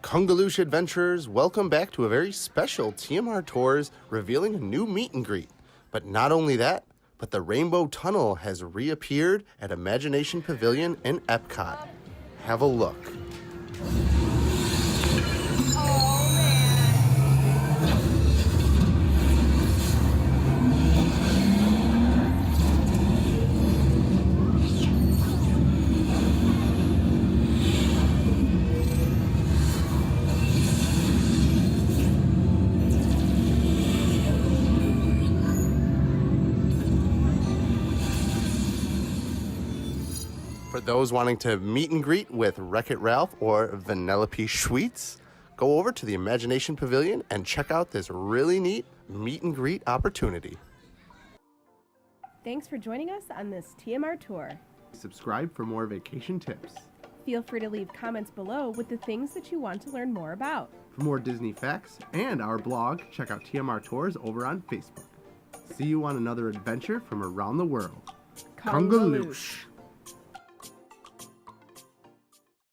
Kungaloosh adventurers, welcome back to a very special TMR Tours revealing a new meet and greet. But not only that, but the Rainbow Tunnel has reappeared at Imagination Pavilion in Epcot. Have a look. For those wanting to meet and greet with Wreck-It Ralph or Venelope Sweets, go over to the Imagination Pavilion and check out this really neat meet and greet opportunity. Thanks for joining us on this TMR tour. Subscribe for more vacation tips. Feel free to leave comments below with the things that you want to learn more about. For more Disney facts and our blog, check out TMR Tours over on Facebook. See you on another adventure from around the world. Kungaloosh.